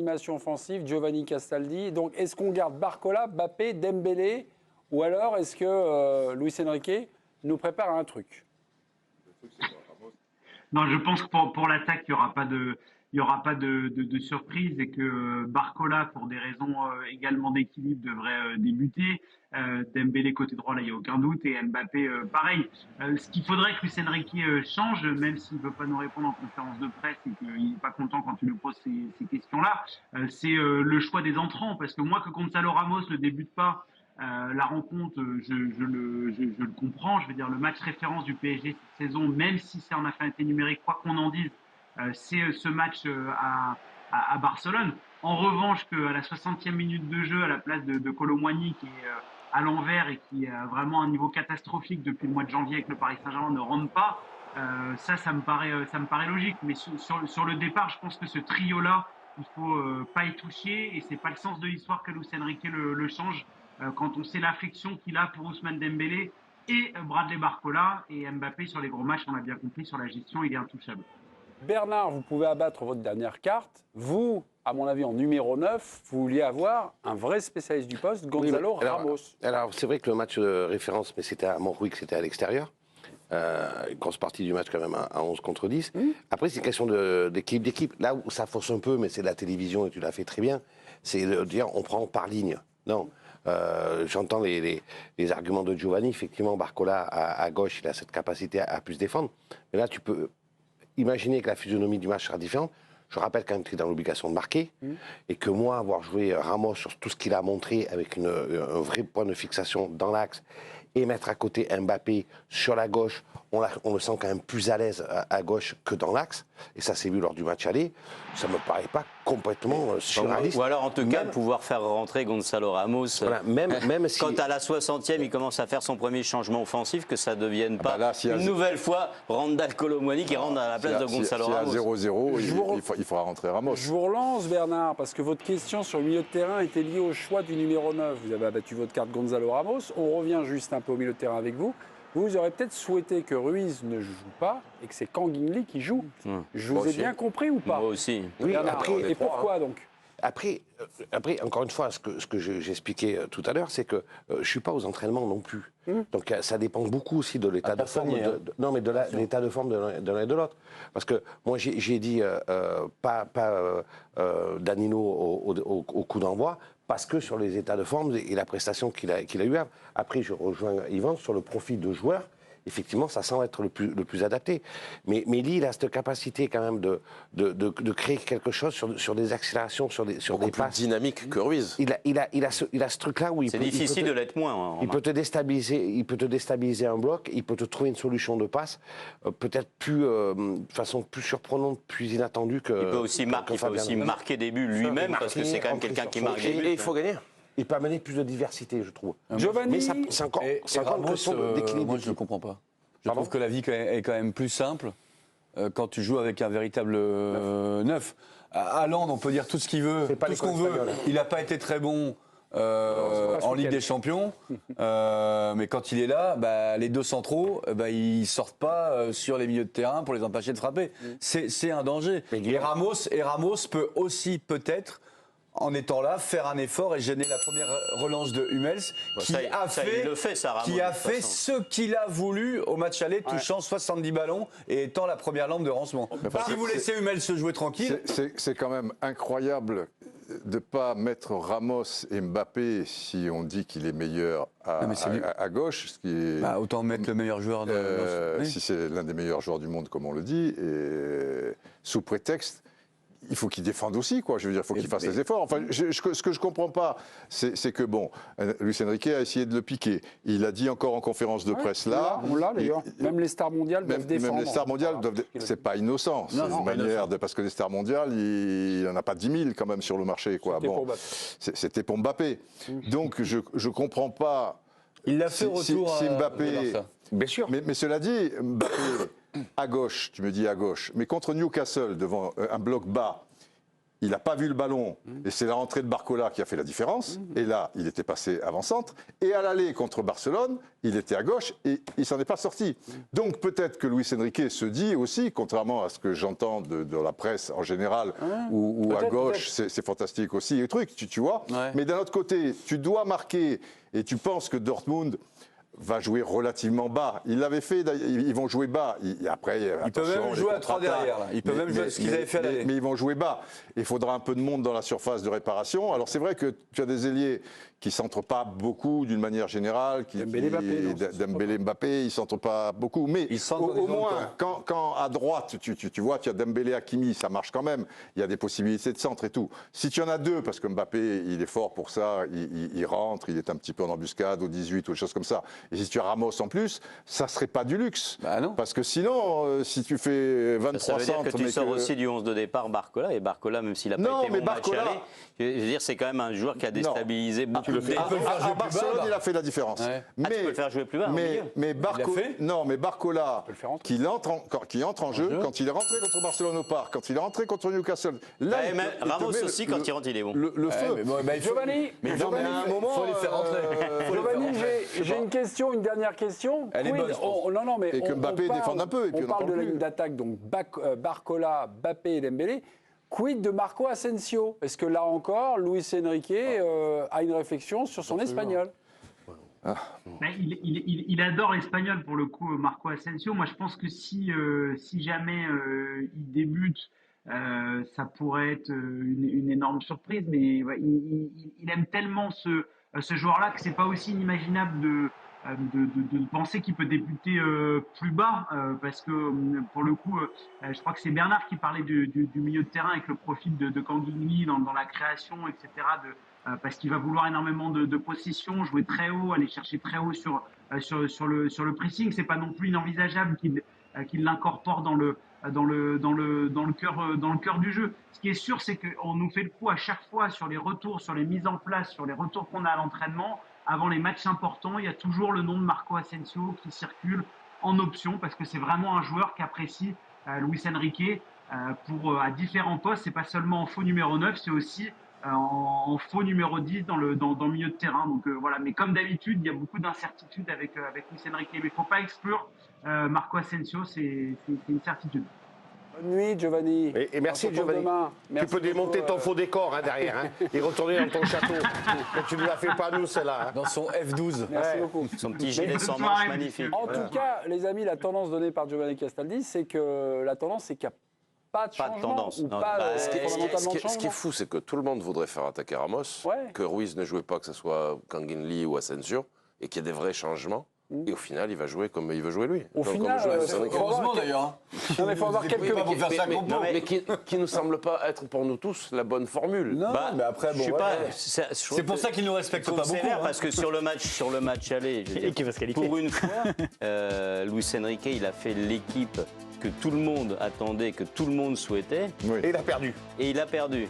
animation offensive, Giovanni Castaldi. Donc, est-ce qu'on garde Barcola, Mbappé, Dembélé, ou alors est-ce que Luis Enrique nous prépare un truc? Non, je pense que pour l'attaque, il y aura pas de surprise et que Barcola, pour des raisons également d'équilibre, devrait débuter. Dembélé côté droit, là, il n'y a aucun doute. Et Mbappé, pareil. Ce qu'il faudrait que Luis Enrique change, même s'il ne veut pas nous répondre en conférence de presse et qu'il n'est pas content quand tu lui poses ces questions-là, c'est le choix des entrants. Parce que moi, que Gonzalo Ramos ne débute pas, la rencontre, je le comprends. Je veux dire, le match référence du PSG cette saison, même si c'est en affinité numérique, quoi qu'on en dise, c'est ce match à Barcelone. En revanche, qu'à la 60e minute de jeu, à la place de Kolo Muani, qui est à l'envers et qui a vraiment un niveau catastrophique depuis le mois de janvier avec le Paris Saint-Germain, ne rentre pas, ça me paraît logique. Mais sur le départ, je pense que ce trio-là, il faut pas y toucher et c'est pas le sens de l'histoire que Luis Enrique le change quand on sait l'affection qu'il a pour Ousmane Dembélé et Bradley Barcola et Mbappé sur les gros matchs, on a bien compris, sur la gestion, il est intouchable. Bernard, vous pouvez abattre votre dernière carte. Vous, à mon avis, en numéro 9, vous vouliez avoir un vrai spécialiste du poste, Gonzalo Ramos. Alors, c'est vrai que le match de référence, mais c'était à Montjuic, c'était à l'extérieur. Une grosse partie du match quand même à 11 contre 10. Après, c'est une question d'équipe. Là où ça fausse un peu, mais c'est la télévision et tu l'as fait très bien, c'est de dire on prend par ligne. Non. J'entends les arguments de Giovanni. Effectivement, Barcola à gauche, il a cette capacité à plus défendre. Mais là, tu peux imaginer que la physionomie du match sera différente. Je rappelle quand même qu'il est dans l'obligation de marquer et que moi, avoir joué Ramos sur tout ce qu'il a montré avec un vrai point de fixation dans l'axe et mettre à côté Mbappé sur la gauche, on le sent quand même plus à l'aise à gauche que dans l'axe. Et ça s'est vu lors du match aller. Ça ne me paraît pas complètement surréaliste. Ou alors, en tout cas, de pouvoir faire rentrer Gonzalo Ramos. Voilà, même si... Quand à la 60e, il commence à faire son premier changement offensif, que ça ne devienne pas une nouvelle fois Randal Kolo Muani qui rentre à la place de Gonzalo Ramos. Si à 0-0, il faudra rentrer Ramos. Je vous relance, Bernard, parce que votre question sur le milieu de terrain était liée au choix du numéro 9. Vous avez abattu votre carte Gonzalo Ramos. On revient juste un peu au milieu de terrain avec vous. Vous aurez peut-être souhaité que Ruiz ne joue pas et que c'est Kang-in Lee qui joue. Je vous ai bien compris ou pas? Moi aussi. Oui, et pourquoi donc? Après, encore une fois, ce que j'expliquais tout à l'heure, c'est que je ne suis pas aux entraînements non plus. Donc ça dépend beaucoup aussi de l'état de forme. Non, mais de l'état de forme de l'un et de l'autre. Parce que moi, j'ai dit pas Danilo au coup d'envoi, parce que sur les états de forme et la prestation qu'il a eu. Après, je rejoins Yvan sur le profil de joueur. Effectivement, ça semble être le plus adapté. Mais Lee, il a cette capacité quand même de créer quelque chose sur des accélérations, sur des passes. Plus dynamique que Ruiz. Il a ce truc-là où c'est difficile de l'être moins. Il peut te déstabiliser un bloc, il peut te trouver une solution de passe, peut-être de façon plus surprenante, plus inattendue que. Il peut aussi marquer des buts lui-même, parce que c'est quand même quelqu'un qui marque des buts. Et il faut gagner. Il peut amener plus de diversité, je trouve. Giovanni, mais c'est encore une question d'équilibre. Moi, je ne comprends pas. Je trouve que la vie est quand même plus simple quand tu joues avec un véritable neuf. Haaland, on peut dire tout ce qu'il veut, tout ce qu'on veut. Il n'a pas été très bon en Ligue des Champions, mais quand il est là, les deux centraux, ils sortent pas sur les milieux de terrain pour les empêcher de frapper. C'est un danger. Et Ramos peut aussi peut-être, en étant là, faire un effort et gêner la première relance de Hummels, qui a fait ce qu'il a voulu au match aller, touchant 70 ballons et étant la première lampe de Rancement. Si vous laissez Hummels se jouer tranquille... C'est quand même incroyable de ne pas mettre Ramos et Mbappé si on dit qu'il est meilleur à gauche. Ce qui est, autant mettre le meilleur joueur si c'est l'un des meilleurs joueurs du monde, comme on le dit, et sous prétexte... Il faut qu'il défende aussi, quoi. Je veux dire, il faut qu'il fasse les efforts. Enfin, ce que je comprends pas, c'est que, Luis Enrique a essayé de le piquer. Il a dit encore en conférence de presse là. On l'a d'ailleurs. Même les stars mondiales doivent défendre. Même les stars mondiales doivent. C'est pas innocent. C'est une manière parce que les stars mondiales, il n'y en a pas 10 000 quand même sur le marché, quoi. C'était pour Mbappé. Donc, je comprends pas. Il l'a fait retour si Mbappé. Bien sûr. Mais cela dit, Mbappé. À gauche, tu me dis à gauche, mais contre Newcastle, devant un bloc bas, il n'a pas vu le ballon, et c'est la rentrée de Barcola qui a fait la différence. Et là, il était passé avant-centre. Et à l'aller contre Barcelone, il était à gauche et il s'en est pas sorti. Donc peut-être que Luis Enrique se dit aussi, contrairement à ce que j'entends de la presse en général, ou à gauche, c'est fantastique aussi, les trucs, tu vois. Ouais. Mais d'un autre côté, tu dois marquer, et tu penses que Dortmund va jouer relativement bas. Ils l'avaient fait, ils vont jouer bas. Après, Ils peuvent même jouer à 3 derrière. Là. Ils peuvent même jouer ce qu'ils avaient fait à l'aller. Mais ils vont jouer bas. Il faudra un peu de monde dans la surface de réparation. Alors c'est vrai que tu as des ailiers qui ne centrent pas beaucoup d'une manière générale. Dembélé, Mbappé, ils ne centrent pas beaucoup. Mais au moins, quand à droite, tu vois, tu as Dembélé, Hakimi, ça marche quand même. Il y a des possibilités de centre et tout. Si tu en as deux, parce que Mbappé, il est fort pour ça, il rentre, il est un petit peu en embuscade au 18 ou des choses comme ça. Et si tu as Ramos en plus, ça ne serait pas du luxe. Bah non. Parce que sinon, si tu fais 23 ça veut dire centres... que tu sors aussi du 11 de départ Barcola, et Barcola, même s'il n'a pas été bon match aller, je veux dire, c'est quand même un joueur qui a déstabilisé beaucoup de À Barcelone, il a fait la différence. Ouais. Mais, tu peux le faire jouer plus bas, mais Barcola, qui entre en jeu, quand il est rentré contre Barcelone au Parc, quand il est rentré contre Newcastle... Là, Ramos aussi, quand il rentre, il est bon. Le feu. Giovanni, mais à un moment, il faut les faire rentrer. Giovanni, j'ai une question, une dernière question. Elle est bonne, je pense. Non, mais Et que Mbappé défende un peu, et puis on on en parle de parle la plus. ligne d'attaque, donc Barcola, Mbappé et Dembélé. Quid de Marco Asensio? Est-ce que là encore, Luis Enrique a une réflexion sur son espagnol? Il adore l'espagnol pour le coup, Marco Asensio. Moi, je pense que si jamais il débute, ça pourrait être une énorme surprise. Mais ouais, il aime tellement ce joueur-là que c'est pas aussi inimaginable de penser qu'il peut débuter plus bas, parce que pour le coup, je crois que c'est Bernard qui parlait du milieu de terrain avec le profil de Kanguinli dans la création, etc. Parce qu'il va vouloir énormément de possession, jouer très haut, aller chercher très haut sur le pressing. C'est pas non plus inenvisageable qu'il l'incorpore dans le cœur du jeu. Ce qui est sûr, c'est qu'on nous fait le coup à chaque fois sur les retours, sur les mises en place, sur les retours qu'on a à l'entraînement. Avant les matchs importants, il y a toujours le nom de Marco Asensio qui circule en option, parce que c'est vraiment un joueur qu'apprécie Luis Enrique à différents postes. C'est pas seulement en faux numéro 9, c'est aussi en faux numéro 10 dans le milieu de terrain. Donc voilà. Mais comme d'habitude, il y a beaucoup d'incertitudes avec Luis Enrique. Mais il ne faut pas exclure Marco Asensio, c'est une certitude. Bonne nuit, Giovanni. Et merci, Giovanni. Tu peux démonter ton faux décor derrière et retourner dans ton château. Mais tu ne la fais pas, nous, celle-là. Dans son F12. Merci beaucoup. Son petit gilet sans manche magnifique. En tout cas, les amis, la tendance donnée par Giovanni Castaldi, c'est que la tendance, c'est qu'il n'y a pas de changement. Pas de tendance. Ou Non, pas fondamentalement de Ce qui est changement. fou, c'est que tout le monde voudrait faire attaquer Ramos, que Ruiz ne jouait pas, que ce soit Kanguinli ou Asensio, et qu'il y ait des vrais changements. Et au final, il va jouer comme il veut jouer lui. Au final, Heureusement d'ailleurs. Non, mais il faut avoir quelques... Pas pour faire ça comprendre. mais qui ne semble pas être pour nous tous la bonne formule. Non, mais après, bon. C'est pour ça qu'il ne nous respecte pas beaucoup. Parce que sur le match aller, je veux dire, pour une fois, Luis Enrique, il a fait l'équipe que tout le monde attendait, que tout le monde souhaitait. Oui. Et il a perdu. Et il a perdu.